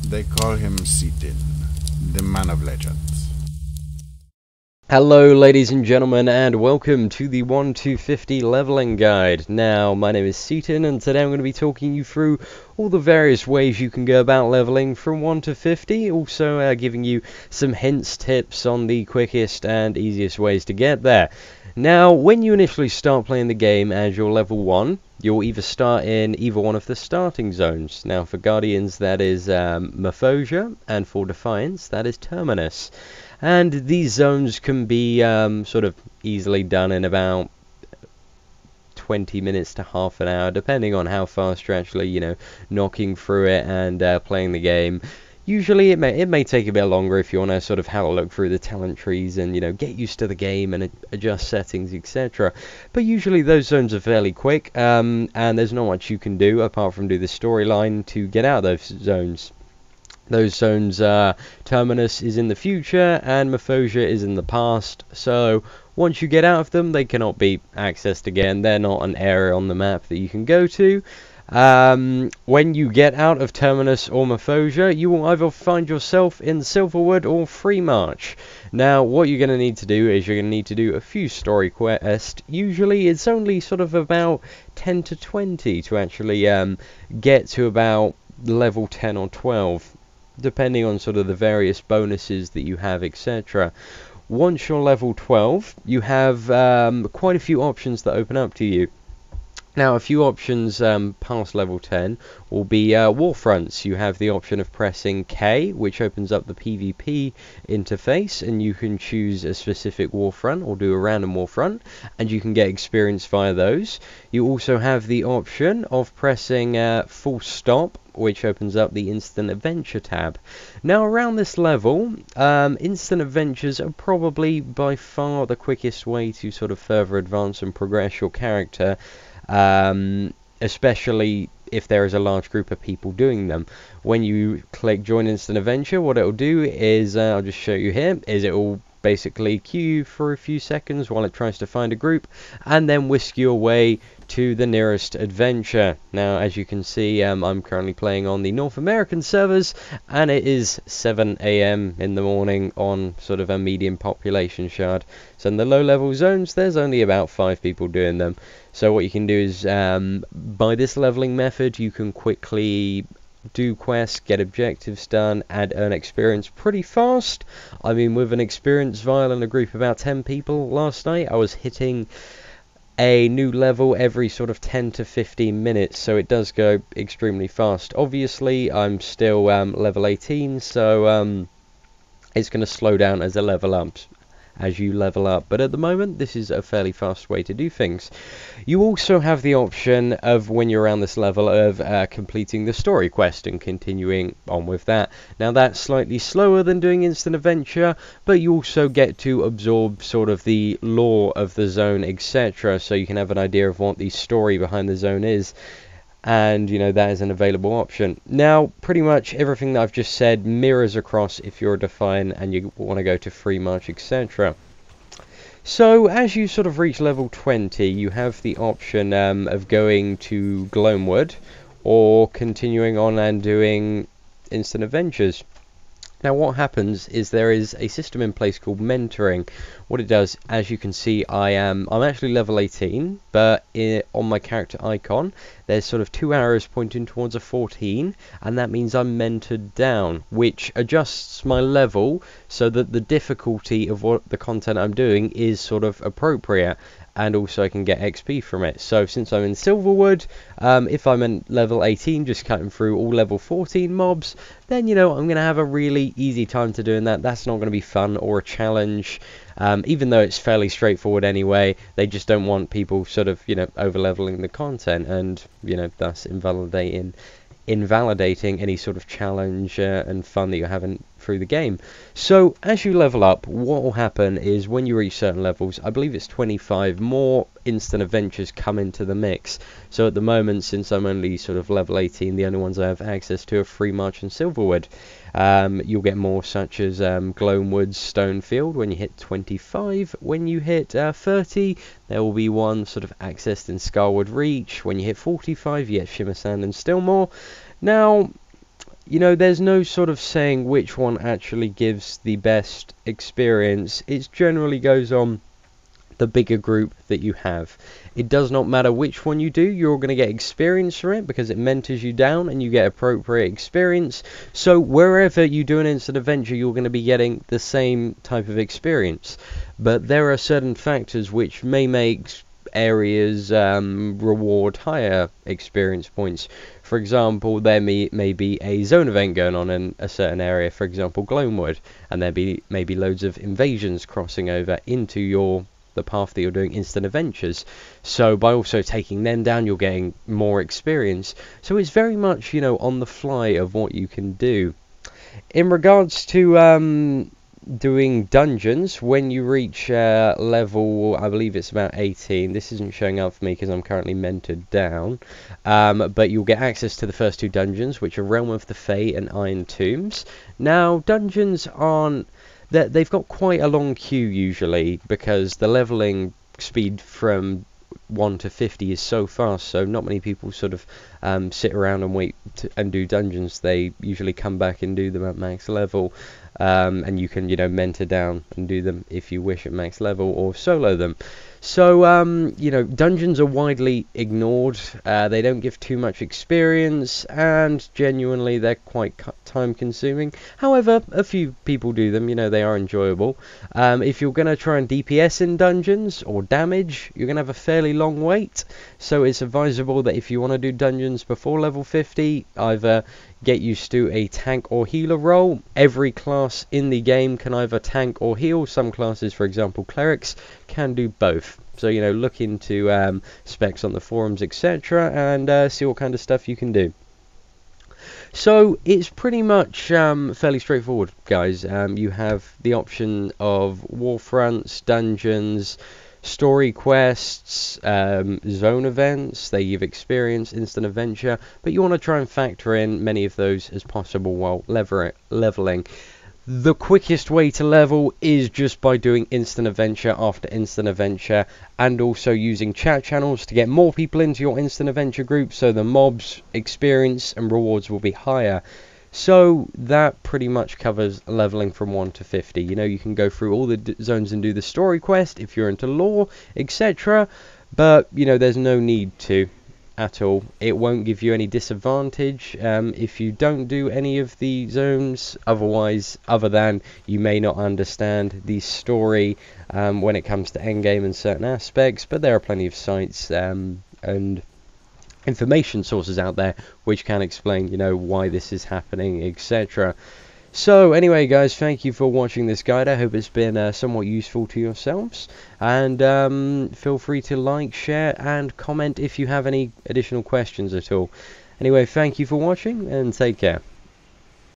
They call him Citin, the man of legends. Hello ladies and gentlemen, and welcome to the 1 to 50 leveling guide. Now, my name is Citin, and today I'm going to be talking you through all the various ways you can go about leveling from 1 to 50, also giving you some hints, tips on the quickest and easiest ways to get there. Now, when you initially start playing the game as you're level 1, you'll either start in either one of the starting zones. Now, for Guardians, that is Myphosia, and for Defiance, that is Terminus. And these zones can be sort of easily done in about 20 minutes to half an hour, depending on how fast you're actually, knocking through it and playing the game. Usually it may take a bit longer if you want to sort of have a look through the talent trees and, get used to the game and adjust settings, etc. But usually those zones are fairly quick, and there's not much you can do apart from do the storyline to get out of those zones. Those zones, Terminus is in the future and Myphosia is in the past, so once you get out of them, they cannot be accessed again. They're not an area on the map that you can go to. When you get out of Terminus or Myphosia, you will either find yourself in Silverwood or Freemarch. Now, what you're going to need to do is you're going to need to do a few story quests. Usually it's only sort of about 10 to 20 to actually get to about level 10 or 12. Depending on sort of the various bonuses that you have, etc. Once you're level 12, you have quite a few options that open up to you. Now, a few options past level 10 will be Warfronts. You have the option of pressing K, which opens up the PvP interface, and you can choose a specific Warfront or do a random Warfront, and you can get experience via those. You also have the option of pressing full stop, which opens up the Instant Adventure tab. Now, around this level, Instant Adventures are probably by far the quickest way to sort of further advance and progress your character, especially if there is a large group of people doing them. When you click Join Instant Adventure, what it will do is, I'll just show you here, is it will basically queue you for a few seconds while it tries to find a group, and then whisk you away to the nearest adventure. Now, as you can see, I'm currently playing on the North American servers, and it is 7 AM in the morning on sort of a medium population shard. So in the low level zones, there's only about 5 people doing them. So what you can do is, by this leveling method, you can quickly do quests, get objectives done, and earn experience pretty fast. I mean, with an experience vial in a group of about 10 people last night, I was hitting a new level every sort of 10 to 15 minutes, so it does go extremely fast. Obviously, I'm still level 18, so it's going to slow down as I level up. As you level up, but at the moment this is a fairly fast way to do things. You also have the option of, when you're around this level, of completing the story quest and continuing on with that. Now, that's slightly slower than doing Instant Adventure, but you also get to absorb sort of the lore of the zone, etc., so you can have an idea of what the story behind the zone is. And that is an available option. Now, pretty much everything that I've just said mirrors across if you're a Defiant and you want to go to Freemarch, etc. So as you sort of reach level 20, you have the option of going to Gloamwood or continuing on and doing Instant Adventures. Now, what happens is there is a system in place called mentoring. What it does, as you can see, I'm actually level 18, but on my character icon, there's sort of 2 arrows pointing towards a 14, and that means I'm mentored down, which adjusts my level so that the difficulty of what the content I'm doing is sort of appropriate. And also I can get XP from it. So since I'm in Silverwood, if I'm in level 18 just cutting through all level 14 mobs, then I'm going to have a really easy time to doing that. That's not going to be fun or a challenge, even though it's fairly straightforward anyway. They just don't want people sort of over leveling the content and thus invalidating any sort of challenge and fun that you're having through the game. So as you level up, what will happen is when you reach certain levels, I believe it's 25, more instant adventures come into the mix. So at the moment, since I'm only sort of level 18, the only ones I have access to are Freemarch and Silverwood. You'll get more such as Gloamwood, Stonefield when you hit 25. When you hit 30, there will be one sort of accessed in Scarwood Reach. When you hit 45, you get Shimmersand and Stillmore. Now, you know, there's no sort of saying which one actually gives the best experience. It generally goes on the bigger group that you have. It does not matter which one you do, you're going to get experience from it because it mentors you down and you get appropriate experience. So wherever you do an instant adventure, you're going to be getting the same type of experience. But there are certain factors which may make areas reward higher experience points. For example, there may be a zone event going on in a certain area, for example Gloamwood, and there may be loads of invasions crossing over into the path that you're doing instant adventures. So by also taking them down, you're getting more experience. So it's very much, you know, on the fly of what you can do. In regards to doing dungeons, when you reach level, I believe it's about 18, this isn't showing up for me because I'm currently mentored down, but you'll get access to the first 2 dungeons, which are Realm of the Fae and Iron Tombs. Now, dungeons aren't, they've got quite a long queue usually, because the leveling speed from 1 to 50 is so fast, so not many people sort of sit around and wait and do dungeons. They usually come back and do them at max level, and you can, you know, mentor down and do them if you wish at max level, or solo them. So, you know, dungeons are widely ignored. They don't give too much experience, and genuinely they're quite time consuming. However, a few people do them, you know, they are enjoyable. If you're going to try and DPS in dungeons, or damage, you're going to have a fairly long wait. So it's advisable that if you want to do dungeons before level 50, either get used to a tank or healer role. Every class in the game can either tank or heal. Some classes, for example clerics, can do both. So, you know, look into specs on the forums, etc., and see what kind of stuff you can do. So it's pretty much fairly straightforward, guys. You have the option of warfronts, dungeons, story quests, zone events. They give experience, instant adventure, but you want to try and factor in many of those as possible while leveling. The quickest way to level is just by doing instant adventure after instant adventure, and also using chat channels to get more people into your instant adventure group, so the mobs, experience and rewards will be higher. So that pretty much covers leveling from 1 to 50. You know, you can go through all the zones and do the story quest if you're into lore, etc. But, you know, there's no need to at all. It won't give you any disadvantage if you don't do any of the zones. Other than you may not understand the story when it comes to endgame and certain aspects. But there are plenty of sites and information sources out there which can explain, you know, why this is happening, etc. So anyway, guys, thank you for watching this guide. I hope it's been somewhat useful to yourselves, and feel free to like, share and comment if you have any additional questions at all. Anyway, thank you for watching and take care.